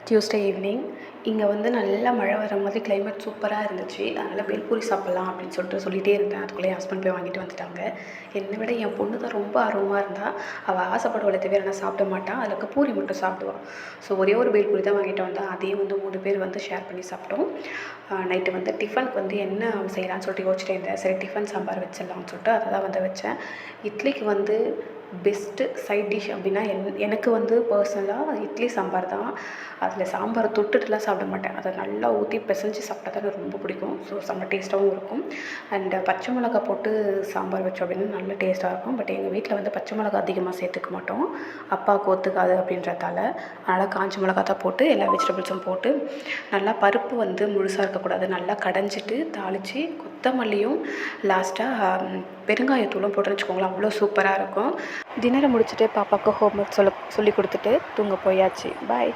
Tuesday evening இங்கே வந்து நல்லா மழை வர மாதிரி கிளைமேட் சூப்பராக இருந்துச்சு. அதனால் பேல்பூரி சாப்பிட்லாம் அப்படின்னு சொல்லிட்டே இருந்தேன். அதுக்குள்ளே என் ஹஸ்பண்ட் போய் வாங்கிட்டு வந்துட்டாங்க. என்னை விட என் பொண்ணு தான் ரொம்ப ஆர்வமாக இருந்தா. அவள் ஆசைப்படுவளை தவிர ஆனால் சாப்பிட மாட்டாள். அதில் இருக்க பூரி மட்டும் சாப்பிடுவாள். ஸோ ஒரே ஒரு பேல்பூரி தான் வாங்கிட்டு வந்தேன். அதையும் வந்து 3 பேர் வந்து ஷேர் பண்ணி சாப்பிட்டோம். நைட்டு வந்து டிஃபனுக்கு வந்து என்ன செய்யலான்னு சொல்லிட்டு யோசிச்சிட்டே இருந்தேன். சரி டிஃபன் சாம்பார் வச்சிடலாம்னு சொல்லிட்டு அதை தான் வந்து வச்சேன். இட்லிக்கு வந்து பெஸ்ட்டு சைட் டிஷ் அப்படின்னா எனக்கு வந்து பர்சனலாக இட்லி சாம்பார் தான். அதில் சாம்பாரை தொட்டுட்டுலாம் சாப்பிட மாட்டேன். அதை நல்லா ஊற்றி பிசைஞ்சு சாப்பிட்டா தான் எனக்கு ரொம்ப பிடிக்கும். ஸோ செம்ம டேஸ்ட்டாகவும் இருக்கும். அண்டு பச்சை மிளகா போட்டு சாம்பார் வச்சோம் அப்படின்னா நல்ல டேஸ்ட்டாக இருக்கும். பட் எங்கள் வீட்டில் வந்து பச்சை மிளகா அதிகமாக சேர்த்துக்க மாட்டோம். அப்பாவுக்கு ஒத்துக்காது அப்படின்றதால. அதனால் காஞ்ச மிளகா தான் போட்டு எல்லா வெஜிடபிள்ஸும் போட்டு நல்லா பருப்பு வந்து முழுசாக இருக்கக்கூடாது. நல்லா கடைஞ்சிட்டு தாளித்து கொத்தமல்லியும் லாஸ்ட்டாக பெருங்காயத்தூளும் போட்டு வச்சுக்கோங்களேன். அவ்வளோ சூப்பராக இருக்கும். டின்னரை முடிச்சுட்டு பாப்பாவுக்கு ஹோம்ஒர்க் சொல்லி கொடுத்துட்டு தூங்க போயாச்சு. பாய்.